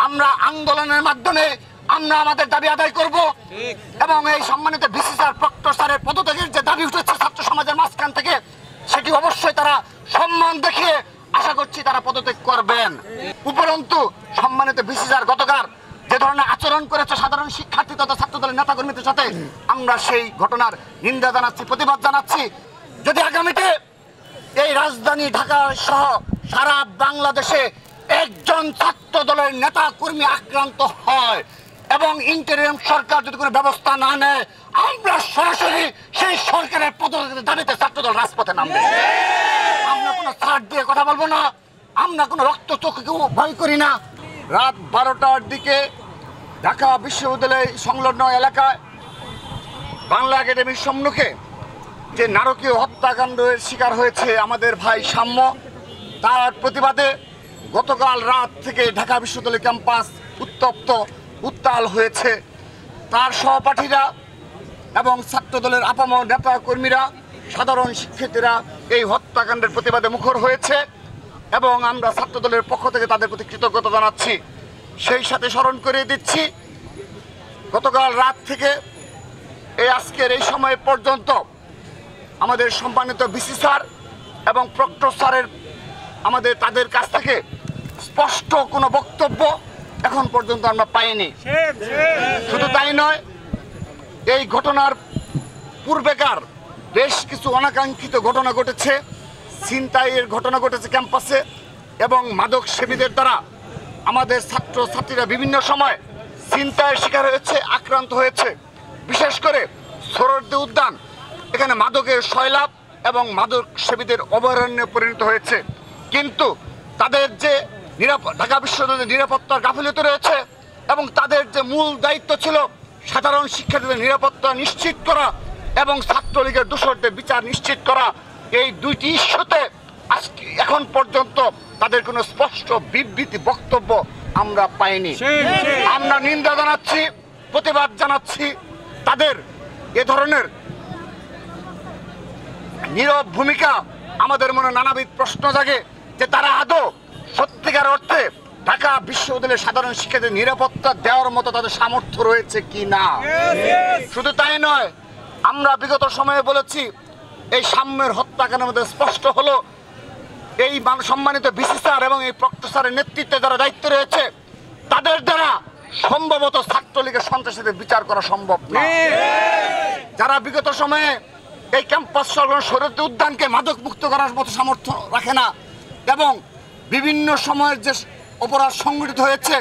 আমরা আন্দোলনের মাধ্যমে আমরা আমাদের দাবি আদায় করব এবং এই সম্মানিত ভিসি স্যার প্রক্টর স্যারের পদত্যাগের যে দাবি উঠেছে ছাত্র সমাজের মাঝখান থেকে সেটি অবশ্যই তারা সম্মান দেখিয়ে আশা করছি তারা পদত্যাগ করবেন। উপরন্তু সম্মানিত ভিসি স্যার গতকাল যে ধরনের আচরণ করেছে সাধারণ শিক্ষার্থী তথা ছাত্র দলের নেতাকর্মীদের সাথে আমরা সেই ঘটনার নিন্দা জানাচ্ছি, প্রতিবাদ জানাচ্ছি। যদি আগামীতে এই রাজধানী ঢাকা সহ সারা বাংলাদেশে একজন ছাত্র দলের নেতা কর্মী আক্রান্ত হয় এবং ইন্টারিম সরকার যদি কোনো ব্যবস্থা না নেয় আমরা সরাসরি সেই সরকারের পদত্যাগের দাবিতে ছাত্র দল রাজপথে নামবে। আমরা কোনো ছাড় দিয়ে কথা বলবো না, আমরা কোনো রক্ত চোখকেও ভয় করি না। রাত 12টার দিকে ঢাকা বিশ্ববিদ্যালয় সংলগ্ন এলাকায় বাংলা একাডেমির সম্মুখে যে নারকীয় হত্যাকাণ্ডের শিকার হয়েছে আমাদের ভাই সাম্য, তার প্রতিবাদে গতকাল রাত থেকে ঢাকা বিশ্ববিদ্যালয় ক্যাম্পাস উত্তপ্ত উত্তাল হয়েছে। তার সহপাঠীরা এবং ছাত্রদলের আপামর নেতা কর্মীরা সাধারণ শিক্ষার্থীরা এই হত্যাকাণ্ডের প্রতিবাদে মুখর হয়েছে এবং আমরা ছাত্রদলের পক্ষ থেকে তাদের প্রতি কৃতজ্ঞতা জানাচ্ছি। সেই সাথে স্মরণ করিয়ে দিচ্ছি গতকাল রাত থেকে এই আজকের এই সময় পর্যন্ত আমাদের সম্মানিত ভিসি স্যার এবং প্রক্টর স্যারের তাদের কাছ থেকে স্পষ্ট কোনো বক্তব্য এখন পর্যন্ত আমরা পাইনি। শুধু তাই নয়, এই ঘটনার পূর্বেকার বেশ কিছু অনাকাঙ্ক্ষিত ঘটনা ঘটেছে, ছিনতাইয়ের ঘটনা ঘটেছে ক্যাম্পাসে এবং মাদক সেবীদের দ্বারা আমাদের ছাত্র ছাত্রীরা বিভিন্ন সময় ছিনতাইয়ের শিকার হয়েছে, আক্রান্ত হয়েছে। বিশেষ করে সোহরাওয়ার্দী উদ্যান এখানে মাদকের সয়লাভ এবং মাদক সেবীদের অভয়ারণ্যে পরিণত হয়েছে। কিন্তু তাদের যে ঢাকা বিশ্ববিদ্যালয়ের নিরাপত্তার গাফিলতি রয়েছে এবং তাদের যে মূল দায়িত্ব ছিল সাধারণ শিক্ষার্থীদের নিরাপত্তা নিশ্চিত করা এবং ছাত্রলীগের দোষরদের বিচার নিশ্চিত করা, এই দুইটি ইস্যুতে আজকে এখন পর্যন্ত তাদের কোনো স্পষ্ট বিবৃতি বক্তব্য আমরা পাইনি। আমরা নিন্দা জানাচ্ছি, প্রতিবাদ জানাচ্ছি। তাদের এ ধরনের নীরব ভূমিকা আমাদের মনে নানাবিধ প্রশ্ন জাগে যে তারা আদৌ সত্যিকার অর্থে ঢাকা বিশ্ববিদ্যালয়ের সাধারণ শিক্ষার্থীদের নিরাপত্তা দেওয়ার মতো তাদের সামর্থ্য রয়েছে কি না। শুধু তাই নয়, আমরা বিগত সময়ে বলেছি এই সাম্যের হত্যাকাণ্ডের মধ্যে স্পষ্ট হলো এই সম্মানিত ভিসি স্যার এবং এই প্রক্টর স্যারের নেতৃত্বে যারা দায়িত্ব রয়েছে তাদের দ্বারা সম্ভবত ছাত্রলীগের সন্ত্রাসীদের বিচার করা সম্ভব না। যারা বিগত সময়ে এই ক্যাম্পাস সংলগ্ন সোহরাওয়ার্দী উদ্যানকে মাদক মুক্ত করার মতো সামর্থ্য রাখে না এবং বিভিন্ন সময়ের যে অপরাধ সংঘটিত হয়েছে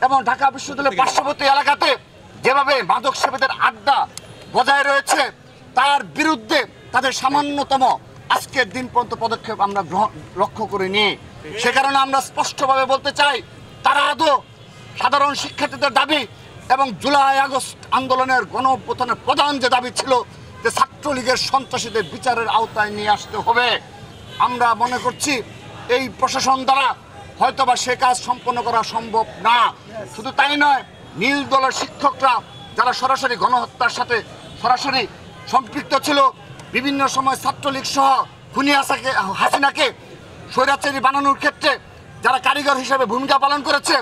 এবং ঢাকা বিশ্ববিদ্যালয়ের পার্শ্ববর্তী এলাকাতে যেভাবে মাদক সেবীদের আড্ডা বজায় রয়েছে তার বিরুদ্ধে তাদের সামান্যতম আজকের দিন পর্যন্ত পদক্ষেপ আমরা লক্ষ্য করিনি। সে কারণে আমরা স্পষ্টভাবে বলতে চাই তারা আদৌ সাধারণ শিক্ষার্থীদের দাবি এবং জুলাই আগস্ট আন্দোলনের গণঅভ্যুত্থানের প্রধান যে দাবি ছিল যে ছাত্রলীগের সন্ত্রাসীদের বিচারের আওতায় নিয়ে আসতে হবে, আমরা মনে করছি এই প্রশাসন দ্বারা হয়তোবা সে কাজ সম্পন্ন করা সম্ভব না। শুধু তাই নয়, নীল দলের শিক্ষকরা যারা সরাসরি গণহত্যার সাথে সরাসরি সম্পৃক্ত ছিল, বিভিন্ন সময় ছাত্রলীগ সহ খুনি হাসিনাকে স্বৈরাচারী বানানোর ক্ষেত্রে যারা কারিগর হিসেবে ভূমিকা পালন করেছে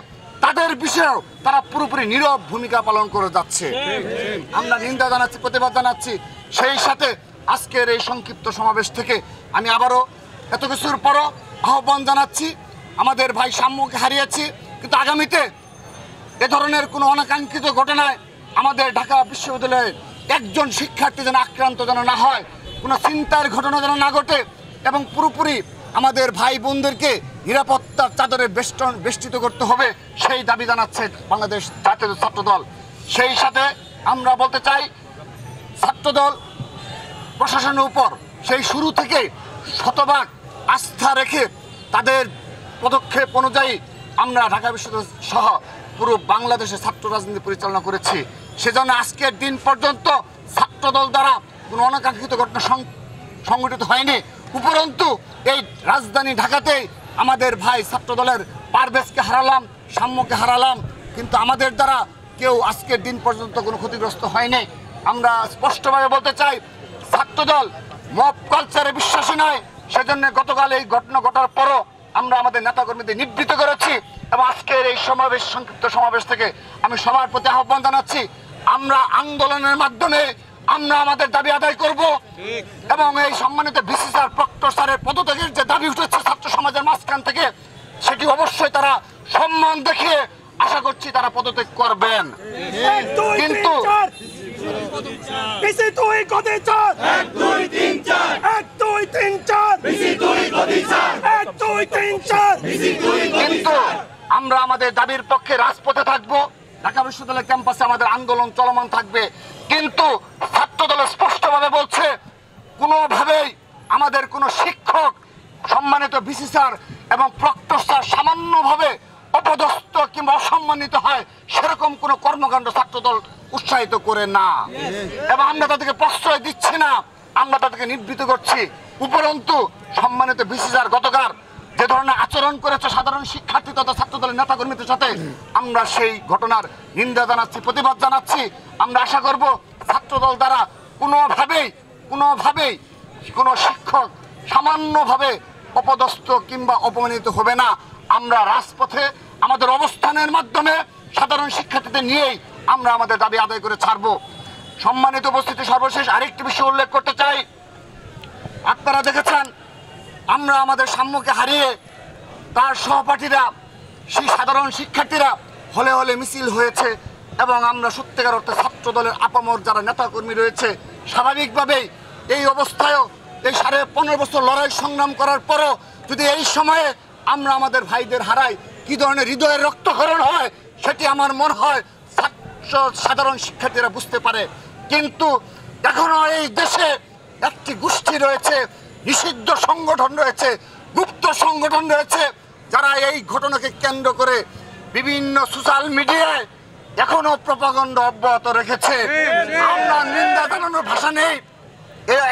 তাদের বিষয়েও তারা পুরোপুরি নীরব ভূমিকা পালন করে যাচ্ছে। আমরা নিন্দা জানাচ্ছি, প্রতিবাদ জানাচ্ছি। সেই সাথে আজকের এই সংক্ষিপ্ত সমাবেশ থেকে আমি আবারও এত কিছুর পরও আহ্বান জানাচ্ছি, আমাদের ভাই সাম্যকে হারিয়েছি, কিন্তু আগামীতে এ ধরনের কোনো অনাকাঙ্ক্ষিত ঘটনায় আমাদের ঢাকা বিশ্ববিদ্যালয়ের একজন শিক্ষার্থী যেন আক্রান্ত যেন না হয়, কোনো চিন্তার ঘটনা যেন না ঘটে এবং পুরোপুরি আমাদের ভাই বোনদেরকে নিরাপত্তার চাদরে বেষ্টিত করতে হবে, সেই দাবি জানাচ্ছে বাংলাদেশ জাতীয় ছাত্রদল। সেই সাথে আমরা বলতে চাই ছাত্রদল প্রশাসনের উপর সেই শুরু থেকে শতভাগ আস্থা রেখে তাদের পদক্ষেপ অনুযায়ী আমরা ঢাকা বিশ্ববিদ্যালয় সহ পুরো বাংলাদেশে ছাত্র রাজনীতি পরিচালনা করেছি। সেজন্য আজকের দিন পর্যন্ত ছাত্রদল দ্বারা কোনো অনাকাঙ্ক্ষিত ঘটনা সংঘটিত হয়নি। উপরন্তু এই রাজধানী ঢাকাতেই আমাদের ভাই ছাত্রদলের পারভেজকে হারালাম, সাম্যকে হারালাম, কিন্তু আমাদের দ্বারা কেউ আজকের দিন পর্যন্ত কোনো ক্ষতিগ্রস্ত হয়নি। আমরা স্পষ্টভাবে বলতে চাই ছাত্রদল মব কালচারে বিশ্বাসী নয়। সেজন্য গতকাল এই ঘটনা ঘটার পরও আমরা আমাদের নেতাকর্মীদের নিবৃত্ত করেছি। এবং আজকের এই সমাবেশ, সংক্ষিপ্ত সমাবেশ থেকে আমি সবার প্রতি আহ্বান জানাচ্ছি, আমরা আন্দোলনের মাধ্যমে আমরা আমাদের দাবি আদায় করব। এবং এই সম্মানিত ভিসি স্যার, প্রক্টর স্যারের পদত্যাগের যে দাবি উঠেছে ছাত্র সমাজের মাঝখান থেকে, সেটি অবশ্যই তারা সম্মান দেখিয়ে আশা করছি তারা পদত্যাগ করবেন। কিন্তু কিন্তু আমরা আমাদের দাবির পক্ষে রাজপথে থাকবো। ঢাকা বিশ্ববিদ্যালয় ক্যাম্পাসে আমাদের আন্দোলন চলমান থাকবে। কিন্তু ছাত্রদল স্পষ্টভাবে বলছে, কোনোভাবেই আমাদের কোনো শিক্ষক, সম্মানিত ভিসি স্যার এবং প্রক্টর স্যার সামান্যভাবে অপদস্থ কিংবা অসম্মানিত হয় সেরকম কোনো কর্মকাণ্ড ছাত্রদল উৎসাহিত করে না। এবং আমরা তাদেরকে প্রশ্রয় দিচ্ছি না, আমরা তাদেরকে নিবৃত্ত করছি। উপরন্তু সম্মানিত ভিসি স্যার গতকাল যে ধরনের আচরণ করেছে সাধারণ শিক্ষার্থী তথা ছাত্রদলের নেতাকর্মীদের সাথে, আমরা সেই ঘটনার নিন্দা জানাচ্ছি, প্রতিবাদ জানাচ্ছি। আমরা আশা করব ছাত্রদল দ্বারা কোনোভাবেই কোনো শিক্ষক সামান্যভাবে অপদস্থ কিংবা অপমানিত হবে না। আমরা রাজপথে আমাদের অবস্থানের মাধ্যমে সাধারণ শিক্ষার্থীদের নিয়েই আমরা আমাদের দাবি আদায় করে ছাড়ব। সম্মানিত উপস্থিতি, সর্বশেষ আরেকটি বিষয় উল্লেখ করতে চাই। আপনারা দেখেছেন আমরা আমাদের সাম্যকে হারিয়ে তার সহপাঠীরা, সেই সাধারণ শিক্ষার্থীরা হলে হলে মিছিল হয়েছে। এবং আমরা সত্যিকার অর্থে ছাত্রদলের আপামর যারা নেতাকর্মী রয়েছে, স্বাভাবিকভাবেই এই অবস্থায়ও এই 15.5 বছর লড়াই সংগ্রাম করার পরও যদি এই সময়ে আমরা আমাদের ভাইদের হারাই, কি ধরনের হৃদয়ের রক্তক্ষরণ হয় সেটি আমার মনে হয় সাধারণ শিক্ষার্থীরা বুঝতে পারে। কিন্তু এখনো এই দেশে একটি গোষ্ঠী রয়েছে, নিষিদ্ধ সংগঠন রয়েছে, গুপ্ত সংগঠন রয়েছে, যারা এই ঘটনাকে কেন্দ্র করে বিভিন্ন সোশ্যাল মিডিয়ায় এখনো প্রপাগান্ডা অব্যাহত রেখেছে। আমরা নিন্দা জানানোর ভাষা নেই।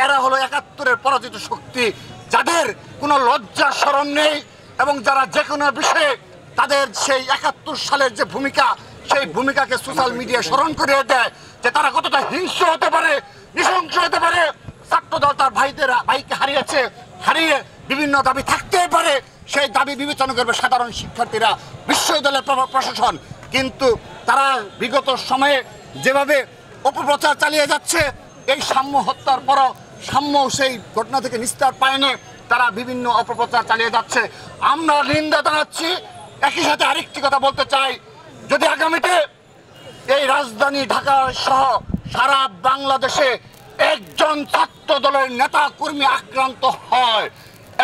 এরা হলো 71-এর পরাজিত শক্তি, যাদের কোনো লজ্জা শরম নেই এবং যারা যে কোনো বিষয়ে তাদের সেই 71 সালের যে ভূমিকা, সেই ভূমিকাকে সোশ্যাল মিডিয়া স্মরণ করিয়ে দেয় যে তারা কতটা হিংস্র হতে পারে, নৃশংস হতে পারে। ছাত্রদল তার ভাইকে হারিয়ে বিভিন্ন দাবি থাকতেই পারে, সেই দাবি বিবেচনা করবে সাধারণ শিক্ষার্থীরা, বিশ্ববিদ্যালয়ের প্রশাসন। কিন্তু তারা বিগত সময়ে যেভাবে অপপ্রচার চালিয়ে যাচ্ছে, এই সাম্য হত্যার পরও সাম্য সেই ঘটনা থেকে নিস্তার পায়নি, তারা বিভিন্ন অপপ্রচার চালিয়ে যাচ্ছে। আমরা নিন্দা জানাচ্ছি। একই সাথে আরেকটি কথা বলতে চাই, যদি আগামীতে এই রাজধানী ঢাকা সহ সারা বাংলাদেশে একজন ছাত্র দলের নেতা কর্মী আক্রান্ত হয়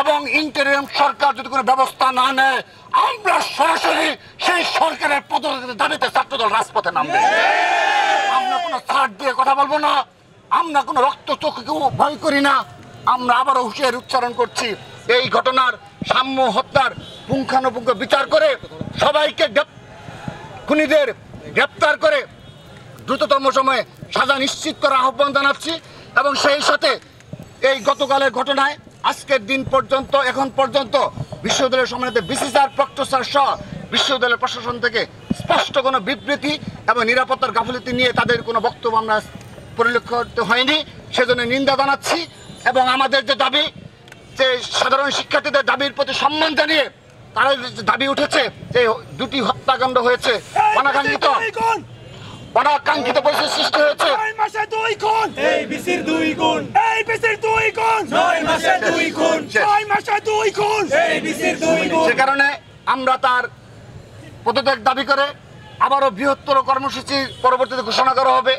এবং ইন্টারিম সরকার যদি কোনো ব্যবস্থা না নেয়, আমরা সরাসরি সেই সরকারের পদত্যাগের দাবিতে ছাত্রদল রাজপথে নামবে। আমরা কোনো ছাড় দিয়ে কথা বলবো না, আমরা কোনো রক্তচক্ষুকেও ভয় করি না। আমরা আবারও হুঁশিয়ারি উচ্চারণ করছি, এই ঘটনার সাম্য হত্যার পুঙ্খানুপুঙ্খ বিচার করে সবাইকে খুনিদের গ্রেপ্তার করে দ্রুততম সময়ে সাজা নিশ্চিত করার আহ্বান জানাচ্ছি। এবং সেই সাথে এই গতকালের ঘটনায় আজকের দিন পর্যন্ত, এখন পর্যন্ত বিশ্ববিদ্যালয়ের সম্মানিত ভিসি স্যার, প্রক্টর স্যার সহ বিশ্ববিদ্যালয়ের প্রশাসন থেকে স্পষ্ট কোনো বিবৃতি এবং নিরাপত্তার গাফিলতি নিয়ে তাদের কোনো বক্তব্য আমরা পরিলক্ষিত হয়নি, সেজন্য নিন্দা জানাচ্ছি। এবং আমাদের যে দাবি, যে সাধারণ শিক্ষার্থীদের দাবির প্রতি সম্মান জানিয়ে তারা যে দাবি উঠেছে, যে দুটি হত্যাকাণ্ড হয়েছে, অনাকাঙ্ক্ষিত পরিস্থিতি সৃষ্টি হয়েছে। সে কারণে আমরা তার পদত্যাগ দাবি করে আবারও বৃহত্তর কর্মসূচি পরবর্তীতে ঘোষণা করা হবে।